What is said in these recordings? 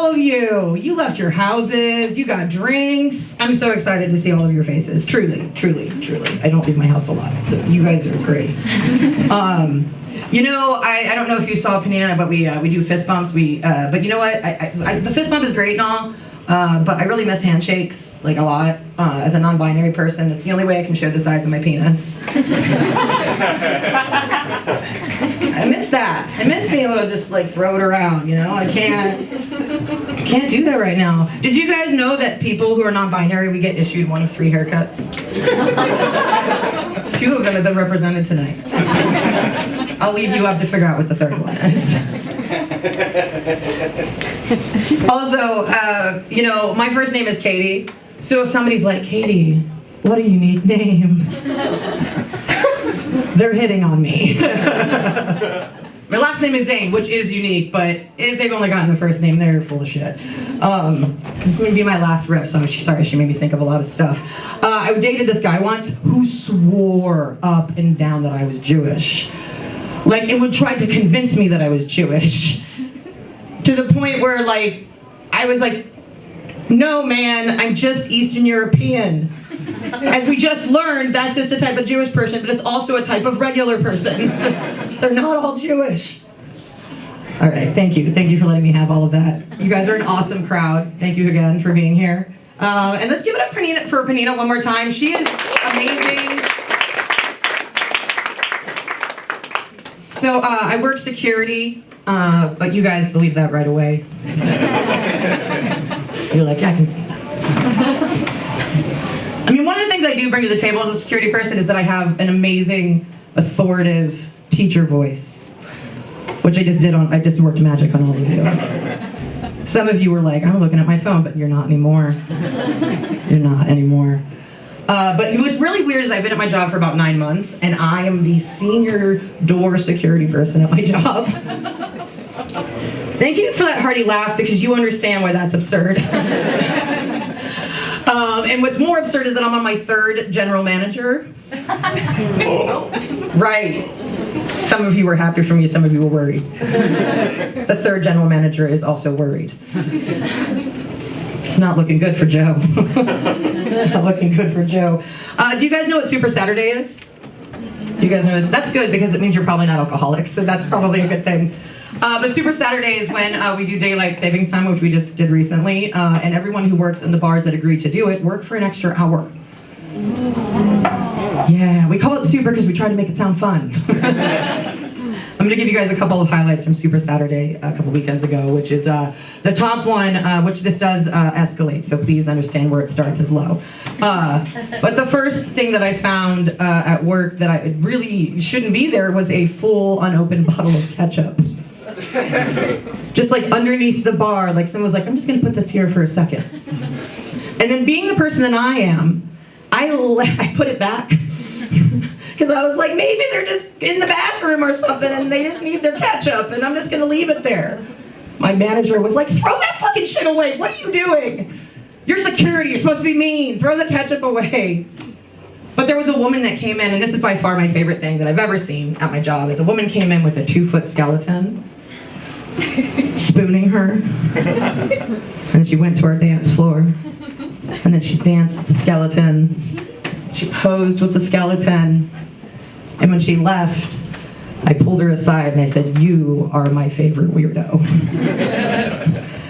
all of you. You left your houses, you got drinks. I'm so excited to see all of your faces. Truly, truly, truly. I don't leave my house a lot, so you guys are great. You know, I don't know if you saw Panina, but we do fist bumps. But you know what? The fist bump is great and all, but I really miss handshakes, like a lot. As a non-binary person, it's the only way I can show the size of my penis. I miss that. I miss being able to just like throw it around, you know? I can't do that right now. Did you guys know that people who are non-binary, we get issued one of 3 haircuts? 2 of them have been represented tonight. I'll leave you up to figure out what the 3rd one is. Also, you know, my first name is Katie. So if somebody's like, Katie, what a unique name. They're hitting on me. My last name is Zane, which is unique, but if they've only gotten the first name, they're full of shit. This may be my last riff, so I'm sorry, she made me think of a lot of stuff. I dated this guy once who swore up and down that I was Jewish. Like, it would try to convince me that I was Jewish. To the point where, like, I was like, no, man, I'm just Eastern European. As we just learned, that's just a type of Jewish person, but it's also a type of regular person. They're not all Jewish. All right, thank you. Thank you for letting me have all of that. You guys are an awesome crowd. Thank you again for being here. And let's give it up for Panina one more time. She is amazing. So I work security, but you guys believe that right away. You're like, yeah, I can see that. I mean, one of the things I do bring to the table as a security person is that I have an amazing, authoritative teacher voice, which I just worked magic on all of you. Some of you were like, I'm looking at my phone, but you're not anymore. You're not anymore. But what's really weird is I've been at my job for about 9 months, and I am the senior door security person at my job. Thank you for that hearty laugh, because you understand why that's absurd. And what's more absurd is that I'm on my 3rd general manager. Right. Some of you were happy for me, some of you were worried. The 3rd general manager is also worried. It's not looking good for Joe. Not looking good for Joe. Do you guys know what Super Saturday is? Do you guys know? That's good, because it means you're probably not alcoholics, so that's probably a good thing. But Super Saturday is when we do daylight savings time, which we just did recently, and everyone who works in the bars that agreed to do it work for an extra hour. Yeah, we call it Super because we try to make it sound fun. I'm going to give you guys a couple of highlights from Super Saturday a couple weekends ago, which is the top one, which this does escalate, so please understand where it starts is low. But the first thing that I found at work that I really shouldn't be there was a full unopened bottle of ketchup. Just like underneath the bar, like someone was like, I'm just going to put this here for a second. And then being the person that I am, I put it back. Because I was like, maybe they're just in the bathroom or something and they just need their ketchup and I'm just going to leave it there. My manager was like, throw that fucking shit away. What are you doing? You're security. You're supposed to be mean. Throw the ketchup away. But there was a woman that came in, and this is by far my favorite thing that I've ever seen at my job, is a woman came in with a 2-foot skeleton, spooning her. And she went to our dance floor. And then she danced with the skeleton. She posed with the skeleton. And when she left, I pulled her aside and I said, you are my favorite weirdo.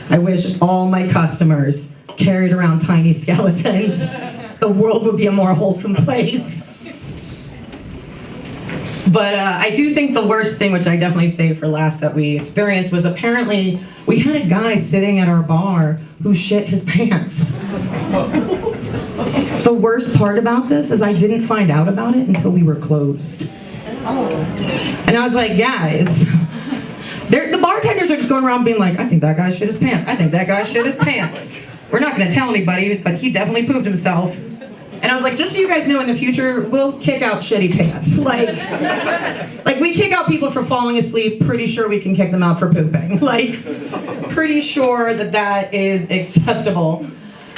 I wish all my customers carried around tiny skeletons. The world would be a more wholesome place. But I do think the worst thing, which I definitely saved for last, that we experienced was apparently we had a guy sitting at our bar who shit his pants. The worst part about this is I didn't find out about it until we were closed. And I was like, guys, the bartenders are just going around being like, I think that guy shit his pants. I think that guy shit his pants. We're not going to tell anybody, but he definitely pooped himself. And I was like, just so you guys know, in the future, we'll kick out shitty pants. Like we kick out people for falling asleep, pretty sure we can kick them out for pooping. Like, pretty sure that is acceptable.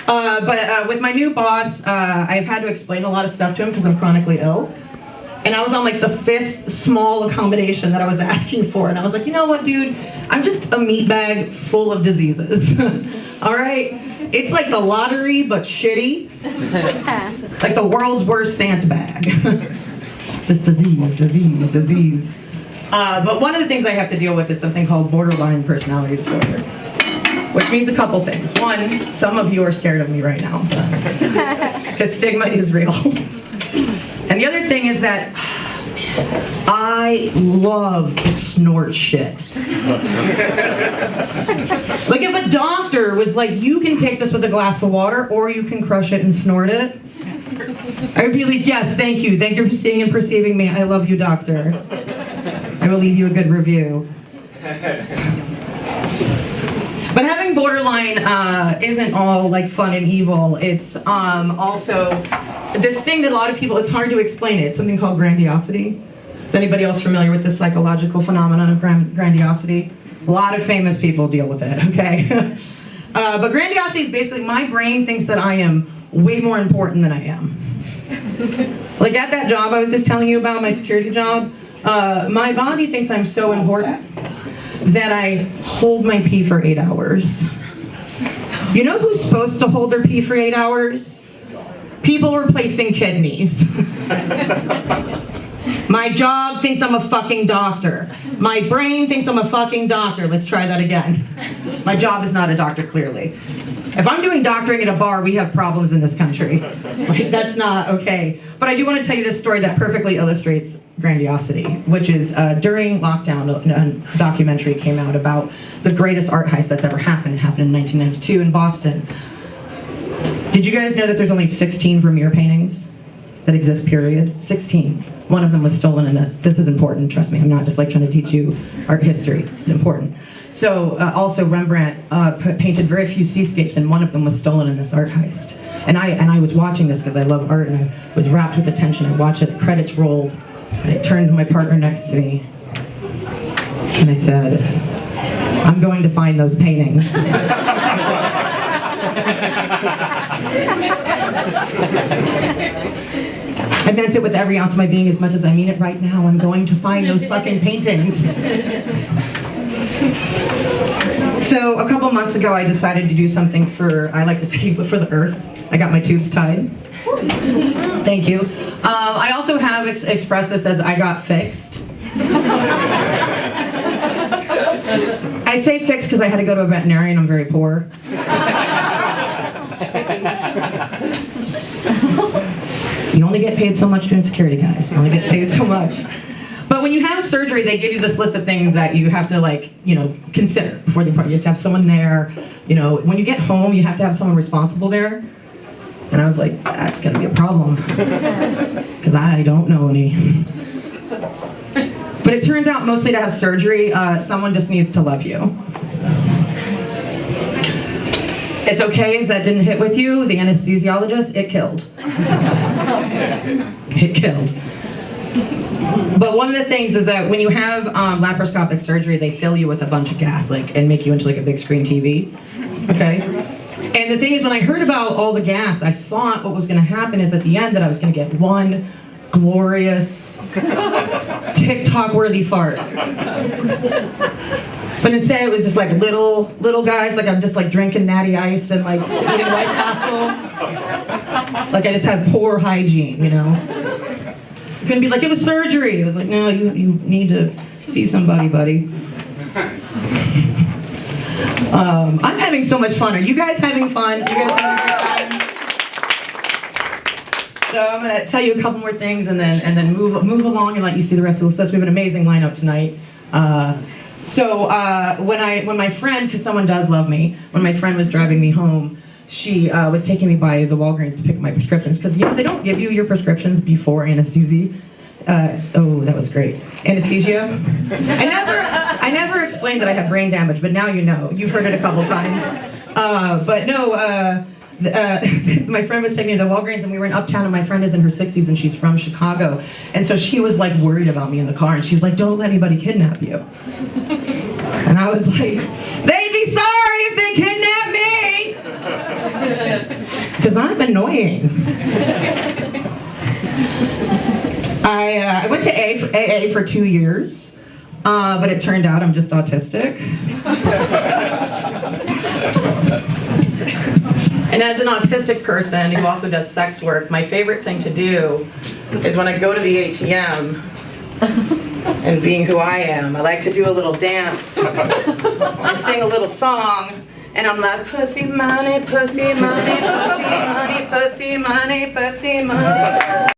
But with my new boss, I've had to explain a lot of stuff to him because I'm chronically ill. And I was on like the 5th small accommodation that I was asking for. And I was like, you know what, dude? I'm just a meat bag full of diseases. All right? It's like the lottery, but shitty. Like the world's worst sandbag. Just disease. But one of the things I have to deal with is something called borderline personality disorder. Which means a couple things. One, some of you are scared of me right now. Because stigma is real. And the other thing is that I love to snort shit. Like if a doctor was like, you can take this with a glass of water or you can crush it and snort it, I would be like, yes, thank you. Thank you for seeing and perceiving me. I love you, doctor. I will leave you a good review. But having borderline isn't all like fun and evil. It's also this thing that a lot of people, it's hard to explain it. It's something called grandiosity. Is anybody else familiar with this psychological phenomenon of grandiosity? A lot of famous people deal with it, okay? But grandiosity is basically my brain thinks that I am way more important than I am. Like at that job I was just telling you about, my security job, my body thinks I'm so important that I hold my pee for 8 hours. You know who's supposed to hold their pee for 8 hours? People replacing kidneys. My job thinks I'm a fucking doctor. My brain thinks I'm a fucking doctor. Let's try that again. My job is not a doctor, clearly. If I'm doing doctoring at a bar, we have problems in this country. Like, that's not okay. But I do want to tell you this story that perfectly illustrates grandiosity, which is during lockdown, a documentary came out about the greatest art heist that's ever happened. It happened in 1992 in Boston. Did you guys know that there's only 16 Vermeer paintings that exist, period? 16. One of them was stolen in this. This is important, trust me. I'm not just like trying to teach you art history. It's important. So also Rembrandt painted very few seascapes, and one of them was stolen in this art heist. And I was watching this because I love art, and I was rapt with attention. I watched it, the credits rolled, and I turned to my partner next to me, and I said, I'm going to find those paintings. I meant it with every ounce of my being as much as I mean it right now. I'm going to find those fucking paintings. So a couple months ago I decided to do something for, I like to say, for the earth. I got my tubes tied. Thank you. I also have expressed this as I got fixed. I say fixed because I had to go to a veterinarian. I'm very poor. You only get paid so much doing security, guys. You only get paid so much. But when you have surgery, they give you this list of things that you have to, like, you know, consider before the appointment. You have to have someone there. You know, when you get home, you have to have someone responsible there. And I was like, that's gonna be a problem, because I don't know any. But it turns out mostly to have surgery, someone just needs to love you. It's okay if that didn't hit with you. The anesthesiologist, it killed. It killed. But one of the things is that when you have laparoscopic surgery, they fill you with a bunch of gas, like, and make you into like a big screen TV. Okay? And the thing is, when I heard about all the gas, I thought what was going to happen is at the end that I was going to get one glorious TikTok-worthy fart. But instead it was just like little guys, like I'm just like drinking Natty Ice and like eating White Castle. Like I just had poor hygiene, you know? You couldn't be like, it was surgery. It was like, no, you need to see somebody, buddy. I'm having so much fun. Are you guys having fun? You guys having a good time? So I'm gonna tell you a couple more things and then move along and let you see the rest of the list. We have an amazing lineup tonight. So when my friend, because someone does love me, when my friend was driving me home, she was taking me by the Walgreens to pick up my prescriptions, because you know they don't give you your prescriptions before anesthesia. Oh, that was great. Anesthesia. I never explained that I had brain damage, but now you know. You've heard it a couple times. But no, my friend was taking me to the Walgreens, and we were in Uptown, and my friend is in her 60s, and she's from Chicago. And so she was like worried about me in the car, and she was like, don't let anybody kidnap you. And I was like, they'd be sorry if they kidnapped me! Because I'm annoying. I went to AA for 2 years, but it turned out I'm just autistic. And as an autistic person who also does sex work, my favorite thing to do is when I go to the ATM, and being who I am, I like to do a little dance and sing a little song, and I'm like, pussy money, pussy money, pussy money, pussy money, pussy money.